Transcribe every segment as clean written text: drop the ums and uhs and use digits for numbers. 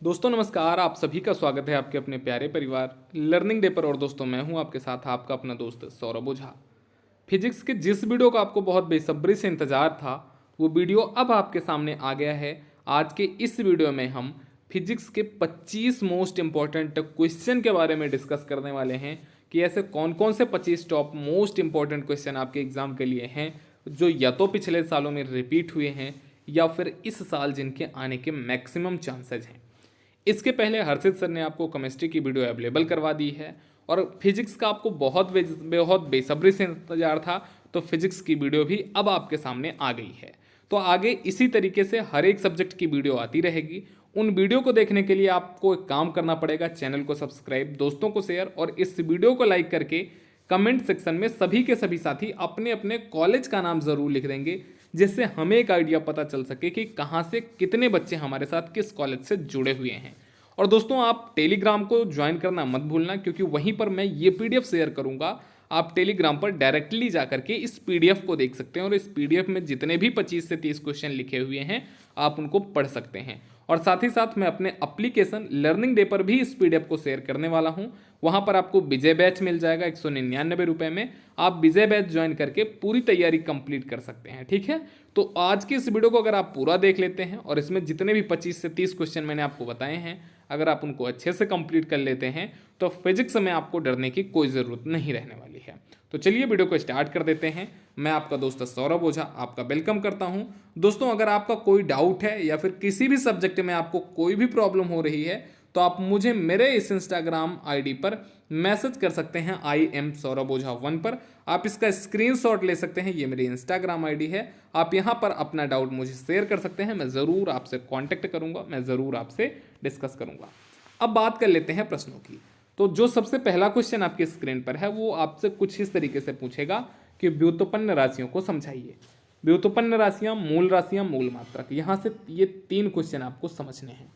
दोस्तों नमस्कार। आप सभी का स्वागत है आपके अपने प्यारे परिवार लर्निंग डे पर। और दोस्तों मैं हूं आपके साथ आपका अपना दोस्त सौरभ ओझा। फिजिक्स के जिस वीडियो का आपको बहुत बेसब्री से इंतजार था वो वीडियो अब आपके सामने आ गया है। आज के इस वीडियो में हम फिजिक्स के 25 मोस्ट इंपॉर्टेंट क्वेश्चन के बारे में डिस्कस करने वाले हैं कि ऐसे कौन कौन से 25 टॉप मोस्ट इंपॉर्टेंट क्वेश्चन आपके एग्जाम के लिए हैं जो या तो पिछले सालों में रिपीट हुए हैं या फिर इस साल जिनके आने के मैक्सिमम चांसेस हैं। इसके पहले हर्षित सर ने आपको केमिस्ट्री की वीडियो अवेलेबल करवा दी है और फिजिक्स का आपको बहुत बेसब्री से इंतजार था, तो फिजिक्स की वीडियो भी अब आपके सामने आ गई है। तो आगे इसी तरीके से हर एक सब्जेक्ट की वीडियो आती रहेगी। उन वीडियो को देखने के लिए आपको एक काम करना पड़ेगा, चैनल को सब्सक्राइब, दोस्तों को शेयर और इस वीडियो को लाइक करके कमेंट सेक्शन में सभी के सभी साथी अपने अपने कॉलेज का नाम ज़रूर लिख देंगे, जिससे हमें एक आइडिया पता चल सके कि कहाँ से कितने बच्चे हमारे साथ किस कॉलेज से जुड़े हुए हैं। और दोस्तों आप टेलीग्राम को ज्वाइन करना मत भूलना, क्योंकि वहीं पर मैं ये पीडीएफ शेयर करूंगा। आप टेलीग्राम पर डायरेक्टली जाकर के इस पीडीएफ को देख सकते हैं और इस पीडीएफ में जितने भी 25 से 30 क्वेश्चन लिखे हुए हैं आप उनको पढ़ सकते हैं। और साथ ही साथ मैं अपने एप्लीकेशन लर्निंग डे पर भी इस पीडीएफ को शेयर करने वाला हूं। वहां पर आपको विजय बैच मिल जाएगा 199 रुपए में। आप विजय बैच ज्वाइन करके पूरी तैयारी कंप्लीट कर सकते हैं। ठीक है, तो आज की इस वीडियो को अगर आप पूरा देख लेते हैं और इसमें जितने भी 25 से 30 क्वेश्चन मैंने आपको बताए हैं अगर आप उनको अच्छे से कंप्लीट कर लेते हैं तो फिजिक्स में आपको डरने की कोई ज़रूरत नहीं रहने वाली है। तो चलिए वीडियो को स्टार्ट कर देते हैं। मैं आपका दोस्त सौरभ ओझा आपका वेलकम करता हूं। दोस्तों अगर आपका कोई डाउट है या फिर किसी भी सब्जेक्ट में आपको कोई भी प्रॉब्लम हो रही है तो आप मुझे मेरे इस इंस्टाग्राम आईडी पर मैसेज कर सकते हैं IM SaurabOjha1 पर। आप इसका स्क्रीनशॉट ले सकते हैं, ये मेरी इंस्टाग्राम आईडी है। आप यहाँ पर अपना डाउट मुझे शेयर कर सकते हैं, मैं ज़रूर आपसे कांटेक्ट करूँगा, मैं ज़रूर आपसे डिस्कस करूँगा। अब बात कर लेते हैं प्रश्नों की। तो जो सबसे पहला क्वेश्चन आपकी स्क्रीन पर है वो आपसे कुछ इस तरीके से पूछेगा कि व्युत्पन्न राशियों को समझाइए। व्युत्पन्न राशियाँ, मूल राशियाँ, मूल मात्रक, यहाँ से ये 3 क्वेश्चन आपको समझने हैं।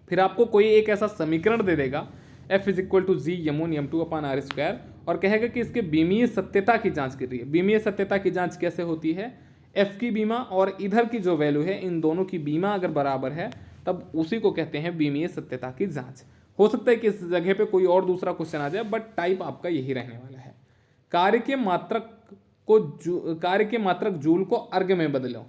फिर आपको कोई एक ऐसा समीकरण दे देगा F = G M1 M2/R² और कहेगा कि इसके बीमीय सत्यता की जांच कर रही है। बीमीय सत्यता की जांच कैसे होती है? F की बीमा और इधर की जो वैल्यू है इन दोनों की बीमा अगर बराबर है तब उसी को कहते हैं बीमीय सत्यता की जांच। हो सकता है कि इस जगह पे कोई और दूसरा क्वेश्चन आ जाए, बट टाइप आपका यही रहने वाला है। कार्य के मात्रक जूल को अर्ग में बदलो,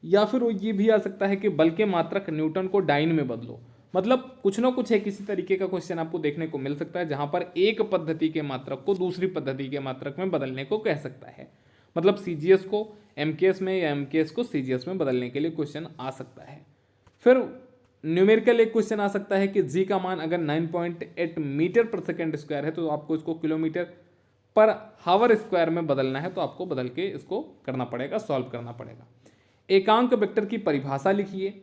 या फिर ये भी आ सकता है कि बल के मात्रक न्यूटन को डाइन में बदलो। मतलब कुछ ना कुछ है, किसी तरीके का क्वेश्चन आपको देखने को मिल सकता है जहां पर एक पद्धति के मात्रक को दूसरी पद्धति के मात्रक में बदलने को कह सकता है। मतलब सीजीएस को एमकेएस में या एमकेएस को सीजीएस में बदलने के लिए क्वेश्चन आ सकता है। फिर न्यूमेरिकल एक क्वेश्चन आ सकता है कि जी का मान अगर 9.8 मीटर पर सेकेंड स्क्वायर है तो आपको इसको किलोमीटर पर हावर स्क्वायर में बदलना है, तो आपको बदल के इसको करना पड़ेगा, सॉल्व करना पड़ेगा। एकांक वेक्टर की परिभाषा लिखिए।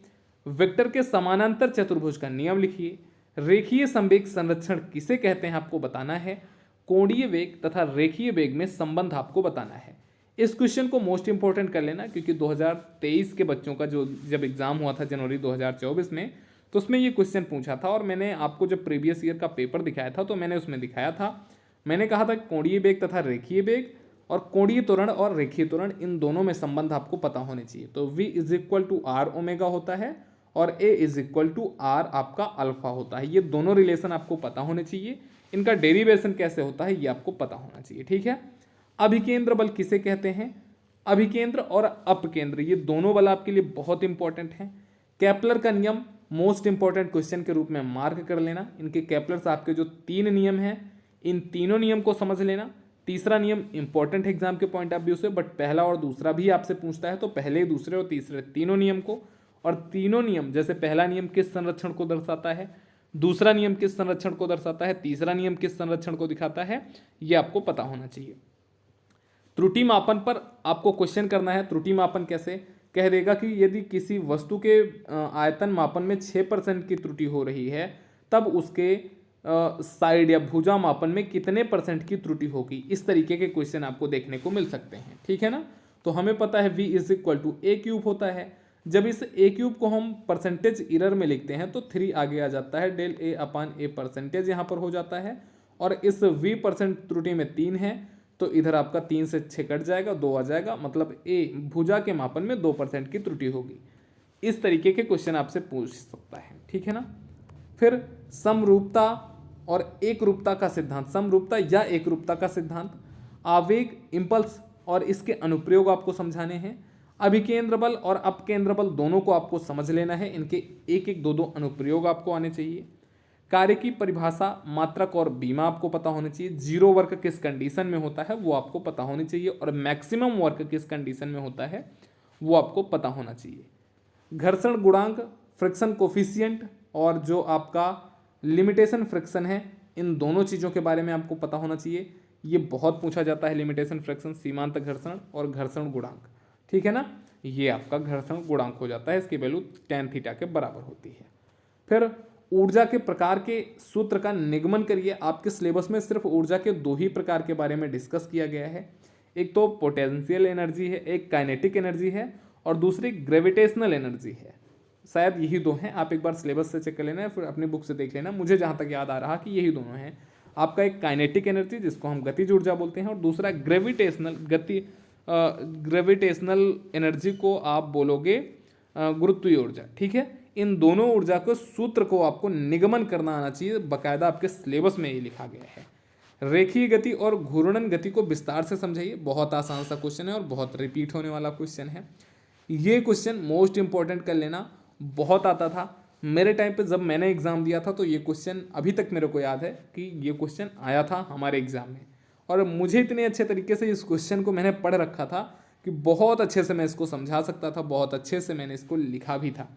वेक्टर के समानांतर चतुर्भुज का नियम लिखिए। रेखीय संवेग संरक्षण किसे कहते हैं आपको बताना है। कोणीय वेग तथा रेखीय वेग में संबंध आपको बताना है। इस क्वेश्चन को मोस्ट इंपॉर्टेंट कर लेना, क्योंकि 2023 के बच्चों का जब एग्जाम हुआ था जनवरी 2024 में, तो उसमें ये क्वेश्चन पूछा था। और मैंने आपको जब प्रीवियस ईयर का पेपर दिखाया था तो मैंने उसमें दिखाया था, मैंने कहा था कोणीय वेग तथा रेखीय वेग और कोणीय त्वरण और रेखीय त्वरण इन दोनों में संबंध आपको पता होने चाहिए। तो V = R⍵ होता है और A = R आपका अल्फा होता है। ये दोनों रिलेशन आपको पता होने चाहिए। इनका डेरिवेशन कैसे होता है ये आपको पता होना चाहिए। ठीक है, अभिकेंद्र बल किसे कहते हैं? अभिकेंद्र और अपकेंद्र ये दोनों बल आपके लिए बहुत इंपॉर्टेंट हैं। केपलर का नियम मोस्ट इंपॉर्टेंट क्वेश्चन के रूप में मार्क कर लेना। इनके केपलर्स आपके जो 3 नियम हैं इन तीनों नियम को समझ लेना। तीसरा नियम इंपॉर्टेंट एग्जाम के पॉइंट ऑफ व्यू से, बट पहला और दूसरा भी आपसे पूछता है, तो पहले, दूसरे और तीसरे तीनों नियम को, और तीनों नियम जैसे पहला नियम किस संरक्षण को दर्शाता है, दूसरा नियम किस संरक्षण को दर्शाता है, तीसरा नियम किस संरक्षण को दिखाता है, ये आपको पता होना चाहिए। त्रुटि मापन पर आपको क्वेश्चन करना है। त्रुटि मापन कैसे? कह देगा कि यदि किसी वस्तु के आयतन मापन में 6% की त्रुटि हो रही है तब उसके साइड या भुजा मापन में कितने % की त्रुटि होगी। इस तरीके के क्वेश्चन आपको देखने को मिल सकते हैं। ठीक है ना, तो हमें पता है V = A³ होता है। जब इस A³ को हम परसेंटेज एरर में लिखते हैं तो 3 आगे आ जाता है, del A/A परसेंटेज यहाँ पर हो जाता है। और इस V% त्रुटि में 3 है तो इधर आपका 3 से 6 कट जाएगा, 2 आ जाएगा, मतलब A भुजा के मापन में 2% की त्रुटि होगी। इस तरीके के क्वेश्चन आपसे पूछ सकता है। ठीक है ना, फिर समरूपता और एकरूपता का सिद्धांत, समरूपता या एकरूपता का सिद्धांत, आवेग इम्पल्स और इसके अनुप्रयोग आपको समझाने हैं। अभिकेंद्र बल और अपकेंद्र बल दोनों को आपको समझ लेना है, इनके एक एक दो दो अनुप्रयोग आपको आने चाहिए। कार्य की परिभाषा, मात्रक और बीमा आपको पता होना चाहिए। जीरो वर्क किस कंडीशन में होता है वो आपको पता होनी चाहिए, और मैक्सिमम वर्क किस कंडीशन में होता है वो आपको पता होना चाहिए। घर्षण गुणांक, फ्रिक्शन कोफिशिएंट और जो आपका लिमिटेशन फ्रिक्शन है, इन दोनों चीज़ों के बारे में आपको पता होना चाहिए। ये बहुत पूछा जाता है, लिमिटेशन फ्रिक्शन, सीमांत घर्षण और घर्षण गुणांक, ठीक है ना। ये आपका घर्षण गुणांक हो जाता है, इसकी वैल्यू tan थीटा के बराबर होती है। फिर ऊर्जा के प्रकार के सूत्र का निगमन करिए। आपके सिलेबस में सिर्फ ऊर्जा के दो ही प्रकार के बारे में डिस्कस किया गया है, एक तो पोटेंशियल एनर्जी है, एक काइनेटिक एनर्जी है, और दूसरी ग्रेविटेशनल एनर्जी है। शायद यही दो हैं, आप एक बार सिलेबस से चेक कर लेना, फिर अपनी बुक से देख लेना। मुझे जहाँ तक याद आ रहा कि यही दोनों हैं आपका, एक काइनेटिक एनर्जी जिसको हम गतिज ऊर्जा बोलते हैं, और दूसरा ग्रेविटेशनल एनर्जी को आप बोलोगे गुरुत्वीय ऊर्जा, ठीक है। इन दोनों ऊर्जा के सूत्र को आपको निगमन करना आना चाहिए, बाकायदा आपके सिलेबस में ये लिखा गया है। रेखीय गति और घूर्णन गति को विस्तार से समझाइए, बहुत आसान सा क्वेश्चन है और बहुत रिपीट होने वाला क्वेश्चन है। ये क्वेश्चन मोस्ट इंपॉर्टेंट कर लेना, बहुत आता था मेरे टाइम पे जब मैंने एग्जाम दिया था, तो ये क्वेश्चन अभी तक मेरे को याद है कि ये क्वेश्चन आया था हमारे एग्जाम में, और मुझे इतने अच्छे तरीके से इस क्वेश्चन को मैंने पढ़ रखा था कि बहुत अच्छे से मैं इसको समझा सकता था, बहुत अच्छे से मैंने इसको लिखा भी था,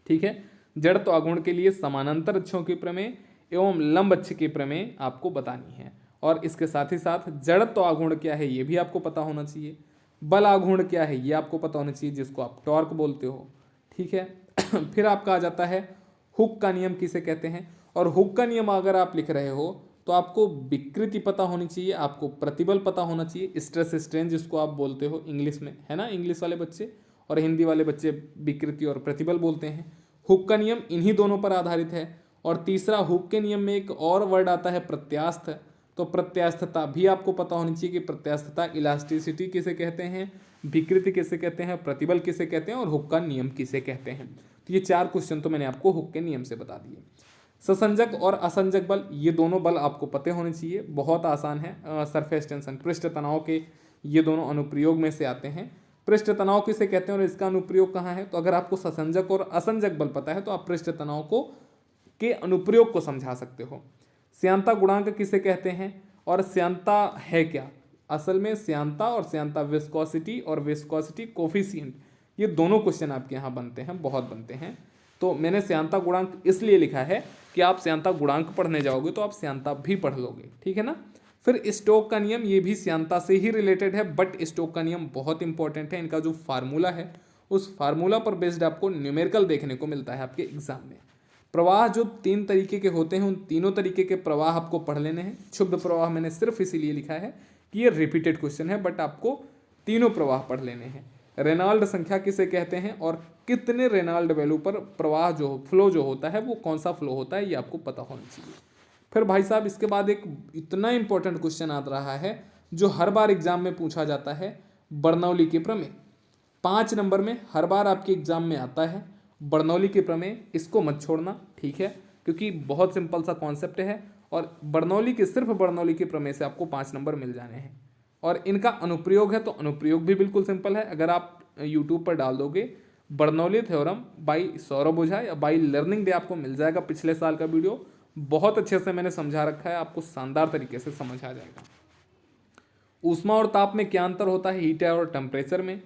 ठीक है। जड़त्व आघूर्ण के लिए समानांतर अक्षों की प्रमेय एवं लंब अक्ष की प्रमेय आपको बतानी है, और इसके साथ ही साथ जड़त्व आघूर्ण क्या है ये भी आपको पता होना चाहिए। बल आघूर्ण क्या है ये आपको पता होना चाहिए, जिसको आप टॉर्क बोलते हो, ठीक है। फिर आपका आ जाता है हुक का नियम किसे कहते हैं, और हुक का नियम अगर आप लिख रहे हो तो आपको विकृति पता होनी चाहिए, आपको प्रतिबल पता होना चाहिए, स्ट्रेस स्ट्रेन जिसको आप बोलते हो इंग्लिश में, है ना। इंग्लिश वाले बच्चे और हिंदी वाले बच्चे विकृति और प्रतिबल बोलते हैं। हुक का नियम इन्हीं दोनों पर आधारित है। और तीसरा, हुक के नियम में एक और वर्ड आता है प्रत्यास्थ, तो प्रत्यास्थता भी आपको पता होनी चाहिए कि प्रत्यास्थता, इलास्टिसिटी किसे कहते हैं, विकृति किसे कहते हैं, प्रतिबल किसे कहते हैं, और हुक का नियम किसे कहते हैं। तो ये 4 क्वेश्चन तो मैंने आपको हुक के नियम से बता दिए। ससंजक और असंजक बल, ये दोनों बल आपको पते होने चाहिए, बहुत आसान है। सरफेस टेंशन, पृष्ठ तनाव के ये दोनों अनुप्रयोग में से आते हैं। पृष्ठ तनाव किसे कहते हैं और इसका अनुप्रयोग कहाँ है, तो अगर आपको ससंजक और असंजक बल पता है तो आप पृष्ठ तनाव को के अनुप्रयोग को समझा सकते हो। श्यानता गुणांक किसे कहते हैं और श्यानता है क्या, असल में श्यानता और श्यानता विस्कोसिटी और विस्कोसिटी कोफिशिएंट, ये दोनों क्वेश्चन आपके यहाँ बनते हैं, बहुत बनते हैं। तो मैंने श्यानता गुणांक इसलिए लिखा है कि आप श्यानता गुणांक पढ़ने जाओगे तो आप श्यानता भी पढ़ लोगे, ठीक है ना। फिर स्टोक का नियम, ये भी श्यानता से ही रिलेटेड है, बट स्टोक का नियम बहुत इंपॉर्टेंट है। इनका जो फार्मूला है उस फार्मूला पर बेस्ड आपको न्यूमेरिकल देखने को मिलता है आपके एग्जाम में। प्रवाह जो 3 तरीके के होते हैं, उन तीनों तरीके के प्रवाह आपको पढ़ लेने हैं। क्षुब्ध प्रवाह मैंने सिर्फ इसीलिए लिखा है कि ये रिपीटेड क्वेश्चन है, बट आपको तीनों प्रवाह पढ़ लेने हैं। रेनॉल्ड संख्या किसे कहते हैं और कितने रेनॉल्ड वैल्यू पर प्रवाह जो फ्लो जो होता है वो कौन सा फ्लो होता है, ये आपको पता होना चाहिए। फिर भाई साहब इसके बाद एक इतना इंपॉर्टेंट क्वेश्चन आ रहा है जो हर बार एग्जाम में पूछा जाता है, बर्नौली के प्रमेय। 5 नंबर में हर बार आपके एग्जाम में आता है बर्नौली के प्रमेय, इसको मत छोड़ना, ठीक है, क्योंकि बहुत सिंपल सा कॉन्सेप्ट है, और बर्नौली के सिर्फ बर्नौली के प्रमेय से आपको 5 नंबर मिल जाने हैं। और इनका अनुप्रयोग है तो अनुप्रयोग भी बिल्कुल सिंपल है। अगर आप यूट्यूब पर डाल दोगे बर्नौली थ्योरम बाई सौरभ ओझा या बाई लर्निंग डे, आपको मिल जाएगा पिछले साल का वीडियो, बहुत अच्छे से मैंने समझा रखा है, आपको शानदार तरीके से समझ आ जाएगा। ऊष्मा और ताप में क्या अंतर होता है, हीट और टेम्परेचर में।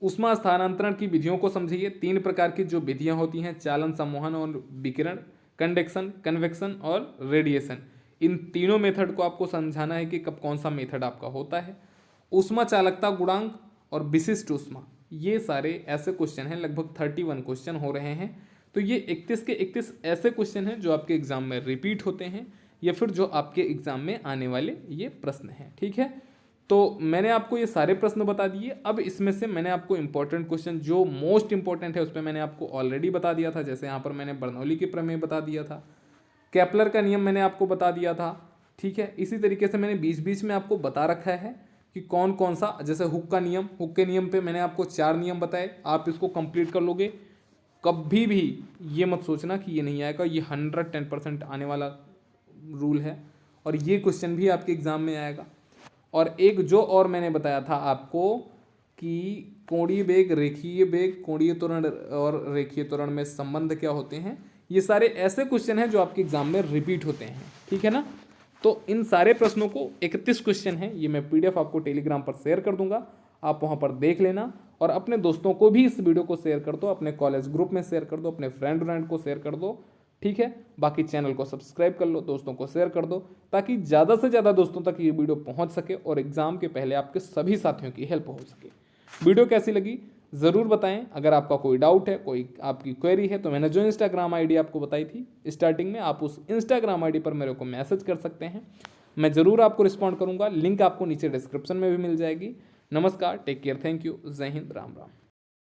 ऊष्मा स्थानांतरण की विधियों को समझिए। 3 प्रकार की जो विधियां होती हैं, चालन, सम्मोहन और विकिरण, कंडक्शन, कन्वेक्शन और रेडिएशन, इन तीनों मेथड को आपको समझाना है कि कब कौन सा मेथड आपका होता है। ऊष्मा चालकता गुणांक और विशिष्ट ऊष्मा, ये सारे ऐसे क्वेश्चन हैं, लगभग 31 क्वेश्चन हो रहे हैं। तो ये 31 के 31 ऐसे क्वेश्चन हैं जो आपके एग्जाम में रिपीट होते हैं, या फिर जो आपके एग्जाम में आने वाले ये प्रश्न हैं, ठीक है। तो मैंने आपको ये सारे प्रश्न बता दिए। अब इसमें से मैंने आपको इंपॉर्टेंट क्वेश्चन जो मोस्ट इंपॉर्टेंट है उस पर मैंने आपको ऑलरेडी बता दिया था। जैसे यहाँ पर मैंने बर्नौली के प्रमेय बता दिया था, केपलर का नियम मैंने आपको बता दिया था, ठीक है। इसी तरीके से मैंने बीच बीच में आपको बता रखा है कि कौन कौन सा, जैसे हुक का नियम, हुक के नियम पे मैंने आपको 4 नियम बताए, आप इसको कंप्लीट कर लोगे कभी भी ये मत सोचना कि ये नहीं आएगा, ये 110% आने वाला रूल है और ये क्वेश्चन भी आपके एग्ज़ाम में आएगा। और एक जो और मैंने बताया था आपको कि कोणीय वेग, रेखीय वेग, कोणीय त्वरण और रेखीय त्वरण में संबंध क्या होते हैं, ये सारे ऐसे क्वेश्चन हैं जो आपके एग्जाम में रिपीट होते हैं, ठीक है ना। तो इन सारे प्रश्नों को 31 क्वेश्चन हैं, ये मैं पीडीएफ आपको टेलीग्राम पर शेयर कर दूंगा, आप वहाँ पर देख लेना और अपने दोस्तों को भी इस वीडियो को शेयर कर दो, अपने कॉलेज ग्रुप में शेयर कर दो, अपने फ्रेंड को शेयर कर दो, ठीक है। बाकी चैनल को सब्सक्राइब कर लो, दोस्तों को शेयर कर दो, ताकि ज़्यादा से ज़्यादा दोस्तों तक ये वीडियो पहुँच सके और एग्जाम के पहले आपके सभी साथियों की हेल्प हो सके। वीडियो कैसी लगी ज़रूर बताएं। अगर आपका कोई डाउट है, कोई आपकी क्वेरी है, तो मैंने जो इंस्टाग्राम आईडी आपको बताई थी स्टार्टिंग में, आप उस इंस्टाग्राम आईडी पर मेरे को मैसेज कर सकते हैं, मैं ज़रूर आपको रिस्पॉन्ड करूंगा। लिंक आपको नीचे डिस्क्रिप्शन में भी मिल जाएगी। नमस्कार, टेक केयर, थैंक यू, जय हिंद, राम राम।